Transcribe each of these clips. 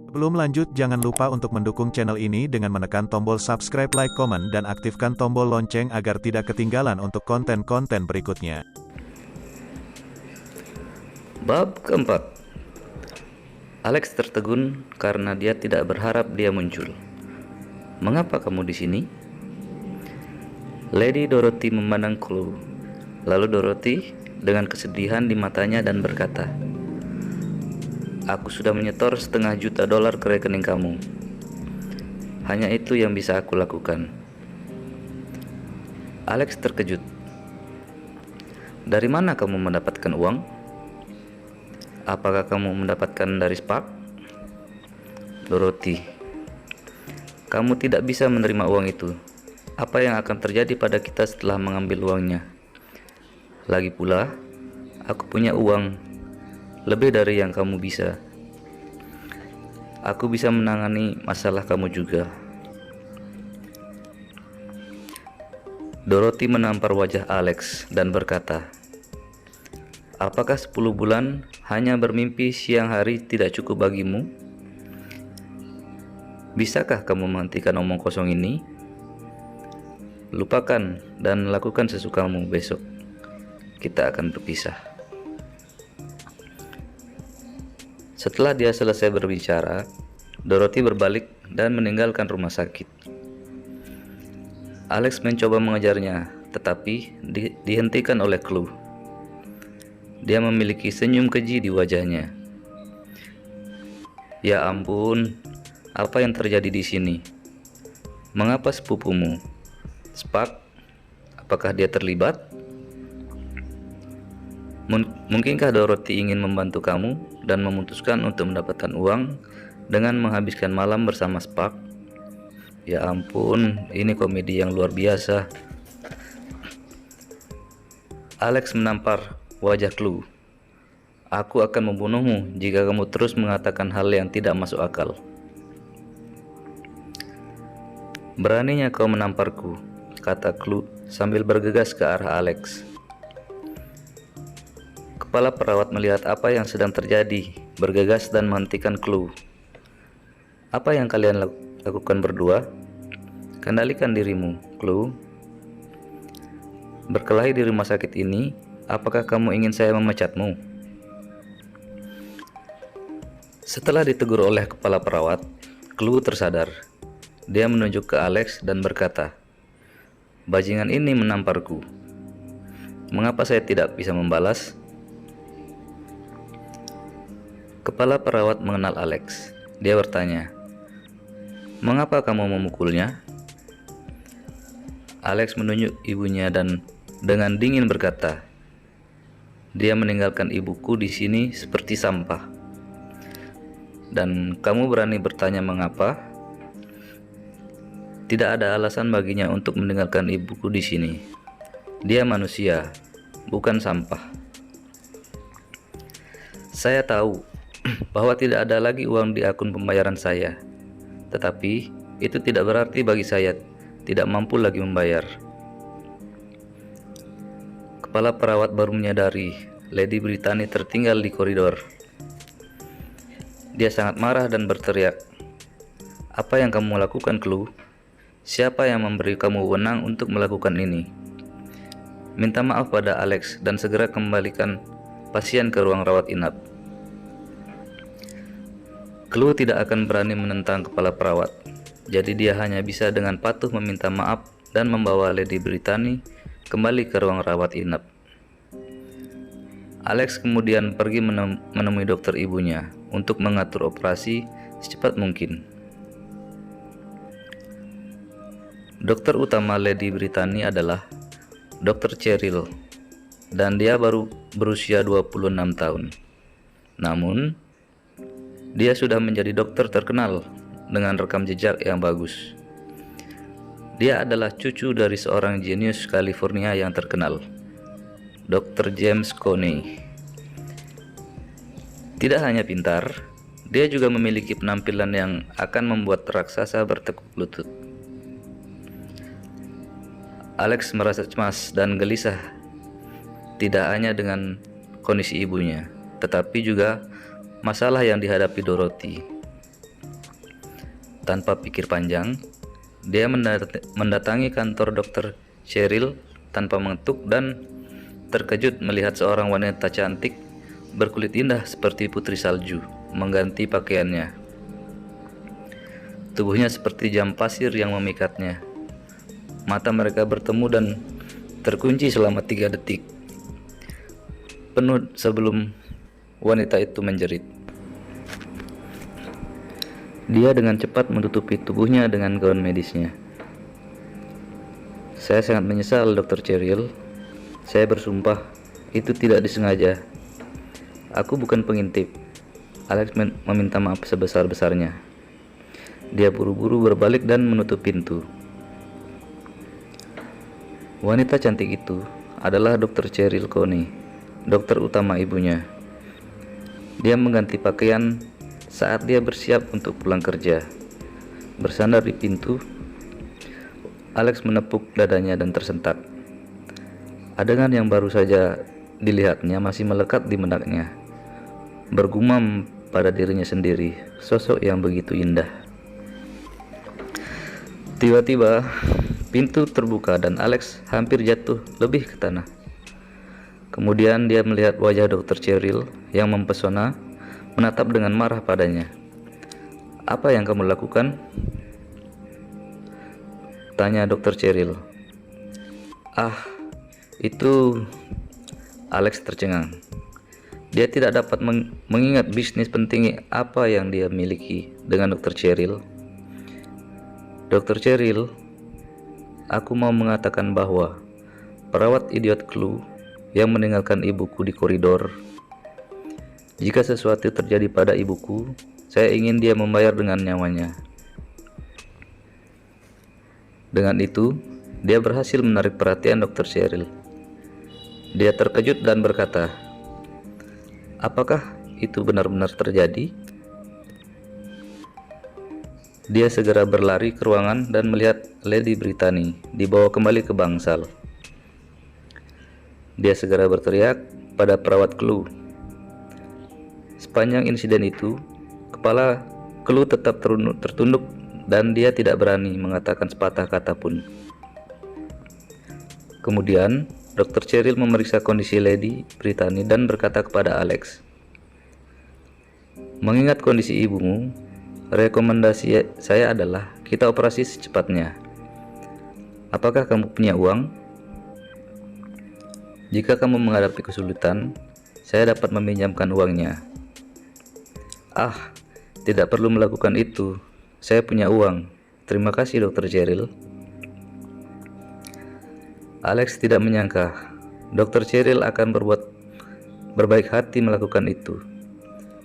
Sebelum lanjut, jangan lupa untuk mendukung channel ini dengan menekan tombol subscribe, like, komen, dan aktifkan tombol lonceng agar tidak ketinggalan untuk konten-konten berikutnya. Bab keempat. Alex tertegun karena dia tidak berharap dia muncul. "Mengapa kamu di sini?" Lady Dorothy memandang Chloe. Lalu Dorothy dengan kesedihan di matanya dan berkata, "Aku sudah menyetor $500,000 ke rekening kamu. Hanya itu yang bisa aku lakukan." Alex terkejut. "Dari mana kamu mendapatkan uang? Apakah kamu mendapatkan dari Spark?" "Dorothy, kamu tidak bisa menerima uang itu. Apa yang akan terjadi pada kita setelah mengambil uangnya? Lagi pula, aku punya uang lebih dari yang kamu bisa. Aku bisa menangani masalah kamu juga." Dorothy menampar wajah Alex dan berkata, "Apakah 10 bulan hanya bermimpi siang hari tidak cukup bagimu? Bisakah kamu menghentikan omong kosong ini? Lupakan dan lakukan sesukamu besok. Kita akan berpisah." Setelah dia selesai berbicara, Dorothy berbalik dan meninggalkan rumah sakit. Alex mencoba mengejarnya, tetapi dihentikan oleh Chloe. Dia memiliki senyum keji di wajahnya. "Ya ampun, apa yang terjadi di sini? Mengapa sepupumu, Spark, apakah dia terlibat? Mungkinkah Dorothy ingin membantu kamu dan memutuskan untuk mendapatkan uang dengan menghabiskan malam bersama Spark? Ya ampun, ini komedi yang luar biasa." Alex menampar wajah Chloe. "Aku akan membunuhmu jika kamu terus mengatakan hal yang tidak masuk akal." "Beraninya kau menamparku," kata Chloe sambil bergegas ke arah Alex. Kepala perawat melihat apa yang sedang terjadi, bergegas dan menghentikan Chloe. "Apa yang kalian lakukan berdua? Kendalikan dirimu, Chloe. Berkelahi di rumah sakit ini, apakah kamu ingin saya memecatmu?" Setelah ditegur oleh kepala perawat, Chloe tersadar. Dia menunjuk ke Alex dan berkata, "Bajingan ini menamparku. Mengapa saya tidak bisa membalas?" Kepala perawat mengenal Alex. Dia bertanya, "Mengapa kamu memukulnya?" Alex menunjuk ibunya dan dengan dingin berkata, "Dia meninggalkan ibuku di sini seperti sampah. Dan kamu berani bertanya mengapa? Tidak ada alasan baginya untuk meninggalkan ibuku di sini. Dia manusia, bukan sampah. Saya tahu bahwa tidak ada lagi uang di akun pembayaran saya, tetapi itu tidak berarti bagi saya tidak mampu lagi membayar." Kepala perawat baru menyadari Lady Brittany tertinggal di koridor. Dia sangat marah dan berteriak, "Apa yang kamu lakukan, Chloe? Siapa yang memberi kamu wewenang untuk melakukan ini? Minta maaf pada Alex dan segera kembalikan pasien ke ruang rawat inap." Chloe tidak akan berani menentang kepala perawat, jadi dia hanya bisa dengan patuh meminta maaf dan membawa Lady Brittany kembali ke ruang rawat inap. Alex kemudian pergi menemui dokter ibunya untuk mengatur operasi secepat mungkin. Dokter utama Lady Brittany adalah Dr. Cheryl, dan dia baru berusia 26 tahun. Namun, dia sudah menjadi dokter terkenal dengan rekam jejak yang bagus. Dia adalah cucu dari seorang jenius California yang terkenal, Dr. James Coney. Tidak hanya pintar, dia juga memiliki penampilan yang akan membuat raksasa bertekuk lutut. Alex merasa cemas dan gelisah, tidak hanya dengan kondisi ibunya, tetapi juga masalah yang dihadapi Dorothy. Tanpa pikir panjang, dia mendatangi kantor Dr. Cheryl tanpa mengetuk dan terkejut melihat seorang wanita cantik berkulit indah seperti putri salju mengganti pakaiannya. Tubuhnya seperti jam pasir yang memikatnya. Mata mereka bertemu dan terkunci selama 3 detik penuh sebelum wanita itu menjerit. Dia dengan cepat menutupi tubuhnya dengan gaun medisnya. Saya sangat menyesal, Dr. Cheryl. Saya bersumpah, itu tidak disengaja. Aku bukan pengintip. Alex meminta maaf sebesar-besarnya. Dia buru-buru berbalik dan menutup pintu. Wanita cantik itu adalah Dr. Cheryl Coney, dokter utama ibunya. Dia mengganti pakaian saat dia bersiap untuk pulang kerja. Bersandar di pintu, Alex menepuk dadanya dan tersentak. Adegan yang baru saja dilihatnya masih melekat di benaknya. Bergumam pada dirinya sendiri, sosok yang begitu indah. Tiba-tiba pintu terbuka dan Alex hampir jatuh lebih ke tanah. Kemudian dia melihat wajah Dr. Cheryl yang mempesona menatap dengan marah padanya. "Apa yang kamu lakukan?" tanya Dr. Cheryl. Itu..." Alex tercengang. Dia tidak dapat mengingat bisnis penting apa yang dia miliki dengan Dr. Cheryl. "Dr. Cheryl, aku mau mengatakan bahwa perawat idiot Clue yang meninggalkan ibuku di koridor. Jika sesuatu terjadi pada ibuku, saya ingin dia membayar dengan nyawanya." Dengan itu, dia berhasil menarik perhatian Dr. Cheryl. Dia terkejut dan berkata, "Apakah itu benar-benar terjadi?" Dia segera berlari ke ruangan dan melihat Lady Brittany dibawa kembali ke bangsal. Dia segera berteriak pada perawat Clue. Sepanjang insiden itu, kepala Clue tetap tertunduk dan dia tidak berani mengatakan sepatah kata pun. Kemudian, Dr. Cheryl memeriksa kondisi Lady Brittany dan berkata kepada Alex, "Mengingat kondisi ibumu, rekomendasi saya adalah kita operasi secepatnya. Apakah kamu punya uang? Jika kamu menghadapi kesulitan, saya dapat meminjamkan uangnya." Tidak perlu melakukan itu. Saya punya uang. Terima kasih, Dr. Cheryl." Alex tidak menyangka Dr. Cheryl akan berbaik hati melakukan itu.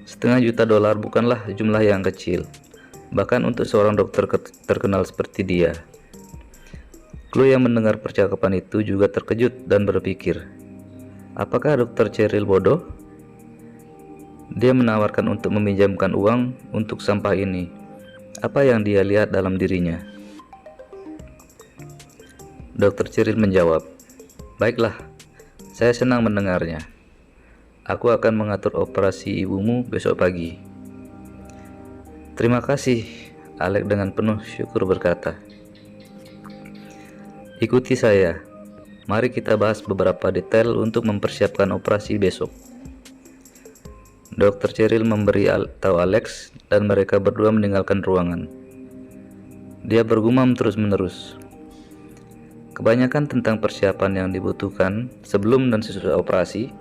$500,000 bukanlah jumlah yang kecil, bahkan untuk seorang dokter terkenal seperti dia. Chloe yang mendengar percakapan itu juga terkejut dan berpikir, apakah Dr. Cheryl bodoh? Dia menawarkan untuk meminjamkan uang untuk sampah ini. Apa yang dia lihat dalam dirinya? Dr. Cheryl menjawab, "Baiklah, saya senang mendengarnya. Aku akan mengatur operasi ibumu besok pagi." "Terima kasih," Alex dengan penuh syukur berkata. "Ikuti saya. Mari kita bahas beberapa detail untuk mempersiapkan operasi besok." Dr. Cheryl memberi tahu Alex dan mereka berdua meninggalkan ruangan. Dia bergumam terus-menerus. Kebanyakan tentang persiapan yang dibutuhkan sebelum dan sesudah operasi,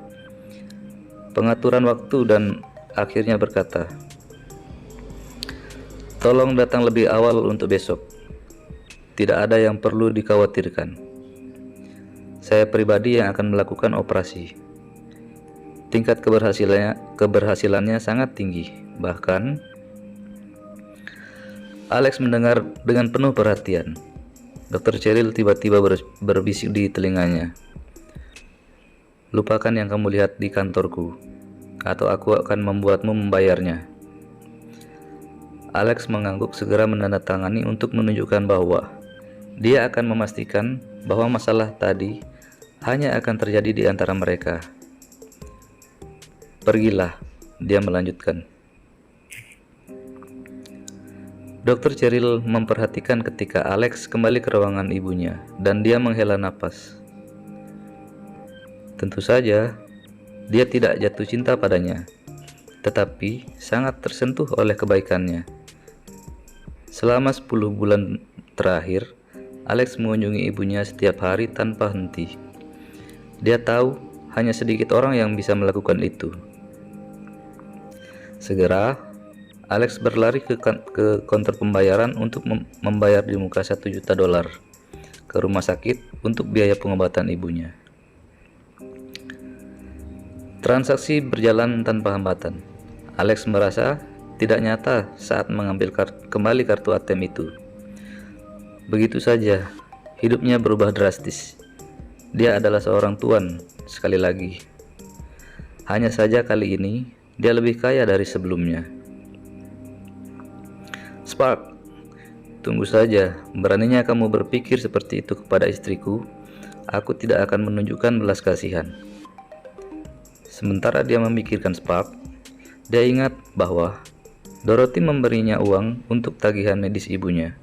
pengaturan waktu, dan akhirnya berkata, "Tolong datang lebih awal untuk besok. Tidak ada yang perlu dikhawatirkan. Saya pribadi yang akan melakukan operasi. Tingkat keberhasilannya sangat tinggi. Bahkan..." Alex mendengar dengan penuh perhatian. Dr. Cheryl tiba-tiba berbisik di telinganya, "Lupakan yang kamu lihat di kantorku, atau aku akan membuatmu membayarnya." Alex mengangguk, segera menandatangani untuk menunjukkan bahwa dia akan memastikan bahwa masalah tadi hanya akan terjadi di antara mereka. "Pergilah," dia melanjutkan. Dr. Cheryl memperhatikan ketika Alex kembali ke ruangan ibunya dan dia menghela napas. Tentu saja, dia tidak jatuh cinta padanya, tetapi sangat tersentuh oleh kebaikannya. Selama 10 bulan terakhir, Alex mengunjungi ibunya setiap hari tanpa henti. Dia tahu hanya sedikit orang yang bisa melakukan itu. Segera, Alex berlari ke konter pembayaran untuk membayar di muka $1 juta ke rumah sakit untuk biaya pengobatan ibunya. Transaksi berjalan tanpa hambatan. Alex merasa tidak nyata saat mengambil kembali kartu ATM itu. Begitu saja, hidupnya berubah drastis. Dia adalah seorang tuan, sekali lagi. Hanya saja kali ini, dia lebih kaya dari sebelumnya. Spark, tunggu saja. Beraninya kamu berpikir seperti itu kepada istriku. Aku tidak akan menunjukkan belas kasihan. Sementara dia memikirkan Spark, dia ingat bahwa Dorothy memberinya uang untuk tagihan medis ibunya.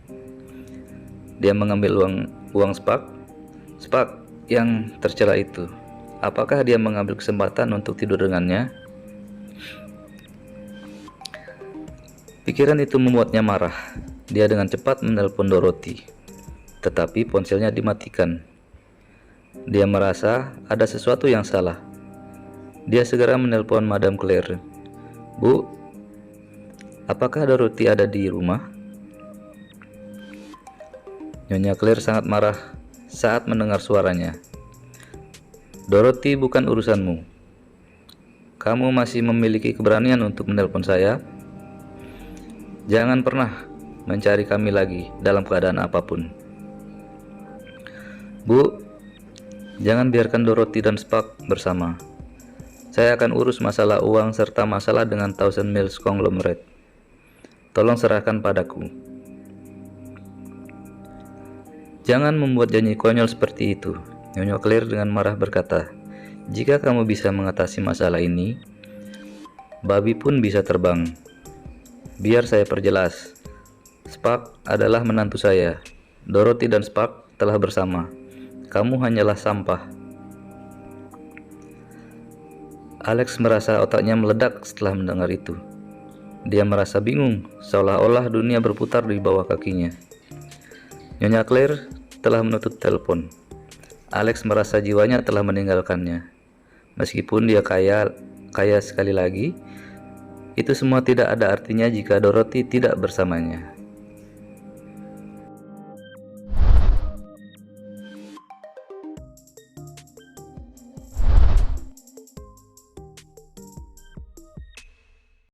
Dia mengambil uang Spark yang tercela itu. Apakah dia mengambil kesempatan untuk tidur dengannya? Pikiran itu membuatnya marah. Dia dengan cepat menelpon Dorothy, tetapi ponselnya dimatikan. Dia merasa ada sesuatu yang salah. Dia segera menelpon Madam Claire. Bu, apakah Dorothy ada di rumah? Nyonya Claire sangat marah saat mendengar suaranya. Dorothy bukan urusanmu. Kamu masih memiliki keberanian untuk menelpon saya? Jangan pernah mencari kami lagi dalam keadaan apapun. Bu, jangan biarkan Dorothy dan Spark bersama. Saya akan urus masalah uang serta masalah dengan Thousand Mills Conglomerate. Tolong serahkan padaku. Jangan membuat janji konyol seperti itu. Nyonya Claire dengan marah berkata, jika kamu bisa mengatasi masalah ini, babi pun bisa terbang. Biar saya perjelas. Spark adalah menantu saya. Dorothy dan Spark telah bersama. Kamu hanyalah sampah. Alex merasa otaknya meledak setelah mendengar itu. Dia merasa bingung, seolah-olah dunia berputar di bawah kakinya. Nyonya Claire telah menutup telepon. Alex merasa jiwanya telah meninggalkannya. Meskipun dia kaya sekali lagi, itu semua tidak ada artinya jika Dorothy tidak bersamanya.